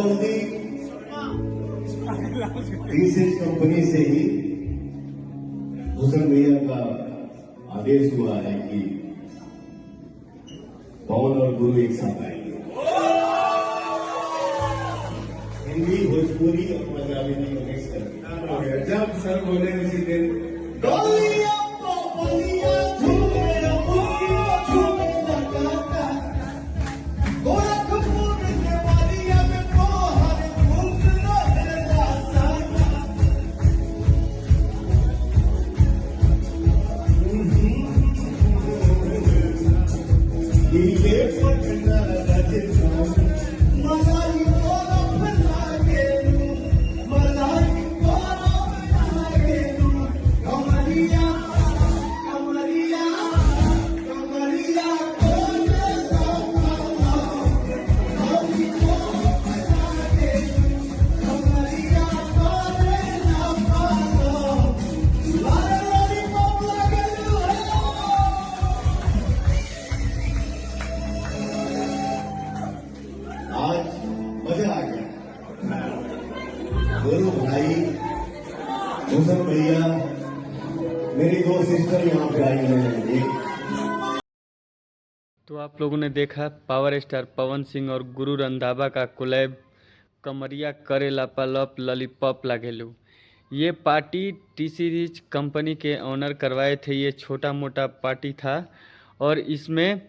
Modi TCS company से ही भूषण भैया का आदेश हुआ है कि पवन और गुरु एक साथ आएंगे। हिंदी, भोजपुरी और पंजाबी में मिक्स करके जब सर बोले उसी दिन मजा आ गया। दोनों भाई भूषण भैया, मेरी दो सिस्टर यहाँ पे आई हैं। तो आप लोगों ने देखा पावर स्टार पवन सिंह और गुरु रंधावा का कोलैब कमरिया करे लापालप लॉलीपॉप लागेलू। ये पार्टी टी सीरीज कंपनी के ऑनर करवाए थे। ये छोटा मोटा पार्टी था और इसमें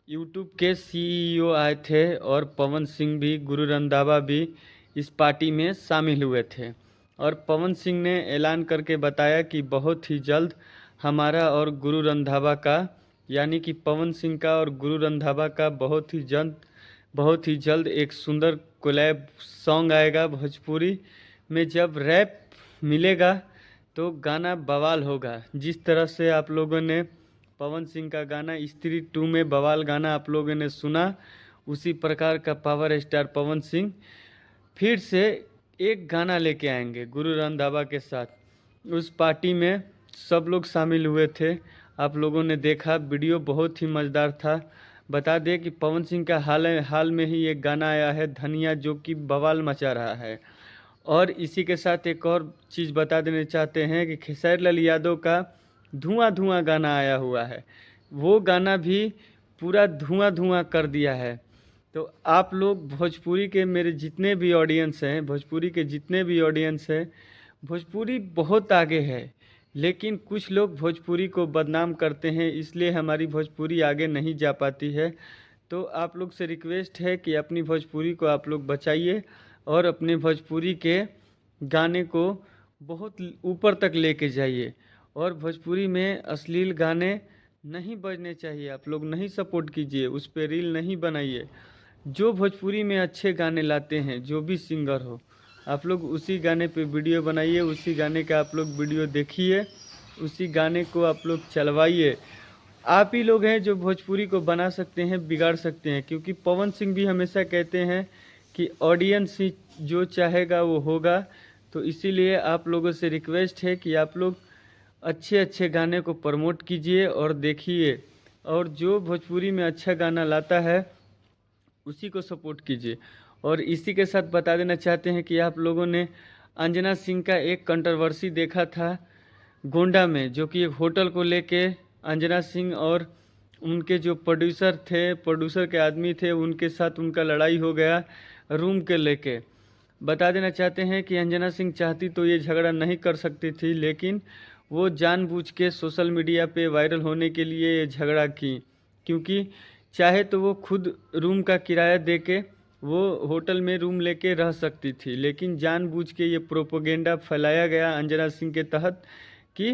यूट्यूब के सीईओ आए थे और पवन सिंह भी, गुरु रंधावा भी इस पार्टी में शामिल हुए थे। और पवन सिंह ने ऐलान करके बताया कि बहुत ही जल्द हमारा और गुरु रंधावा का, यानी कि पवन सिंह का और गुरु रंधावा का बहुत ही जल्द एक सुंदर कोलैब सॉन्ग आएगा भोजपुरी में। जब रैप मिलेगा तो गाना बवाल होगा। जिस तरह से आप लोगों ने पवन सिंह का गाना स्त्री 2 में बवाल गाना आप लोगों ने सुना, उसी प्रकार का पावर स्टार पवन सिंह फिर से एक गाना लेके आएंगे गुरु रंधावा के साथ। उस पार्टी में सब लोग शामिल हुए थे। आप लोगों ने देखा, वीडियो बहुत ही मज़ेदार था। बता दें कि पवन सिंह का हाल में ही एक गाना आया है धनिया, जो कि बवाल मचा रहा है। और इसी के साथ एक और चीज़ बता देना चाहते हैं कि खेसारी लाल यादव का धुआं धुआं गाना आया हुआ है। वो गाना भी पूरा धुआं धुआं कर दिया है। तो आप लोग भोजपुरी के मेरे जितने भी ऑडियंस हैं, भोजपुरी के जितने भी ऑडियंस हैं, भोजपुरी बहुत आगे है, लेकिन कुछ लोग भोजपुरी को बदनाम करते हैं, इसलिए हमारी भोजपुरी आगे नहीं जा पाती है। तो आप लोग से रिक्वेस्ट है कि अपनी भोजपुरी को आप लोग बचाइए और अपने भोजपुरी के गाने को बहुत ऊपर तक लेके जाइए। और भोजपुरी में अश्लील गाने नहीं बजने चाहिए। आप लोग नहीं सपोर्ट कीजिए, उस पर रील नहीं बनाइए। जो भोजपुरी में अच्छे गाने लाते हैं, जो भी सिंगर हो, आप लोग उसी गाने पे वीडियो बनाइए, उसी गाने का आप लोग वीडियो देखिए, उसी गाने को आप लोग चलवाइए। आप ही लोग हैं जो भोजपुरी को बना सकते हैं, बिगाड़ सकते हैं। क्योंकि पवन सिंह भी हमेशा कहते हैं कि ऑडियंस ही जो चाहेगा वो होगा। तो इसीलिए आप लोगों से रिक्वेस्ट है कि आप लोग अच्छे अच्छे गाने को प्रमोट कीजिए और देखिए, और जो भोजपुरी में अच्छा गाना लाता है उसी को सपोर्ट कीजिए। और इसी के साथ बता देना चाहते हैं कि आप लोगों ने अंजना सिंह का एक कंट्रोवर्सी देखा था गोंडा में, जो कि एक होटल को लेके अंजना सिंह और उनके जो प्रोड्यूसर के आदमी थे, उनके साथ उनका लड़ाई हो गया रूम के लेके। बता देना चाहते हैं कि अंजना सिंह चाहती तो ये झगड़ा नहीं कर सकती थी, लेकिन वो जानबूझ के सोशल मीडिया पे वायरल होने के लिए ये झगड़ा की। क्योंकि चाहे तो वो खुद रूम का किराया दे के वो होटल में रूम लेके रह सकती थी, लेकिन जानबूझ के ये प्रोपोगेंडा फैलाया गया अंजना सिंह के तहत कि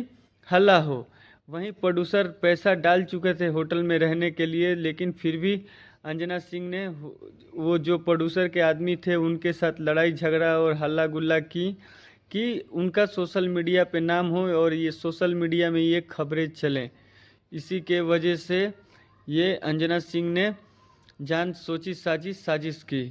हल्ला हो। वहीं प्रोड्यूसर पैसा डाल चुके थे होटल में रहने के लिए, लेकिन फिर भी अंजना सिंह ने वो जो प्रोड्यूसर के आदमी थे उनके साथ लड़ाई झगड़ा और हल्ला गुल्ला की कि उनका सोशल मीडिया पे नाम हो और ये सोशल मीडिया में ये खबरें चलें। इसी के वजह से ये अंजना सिंह ने जान सोची साजिश की।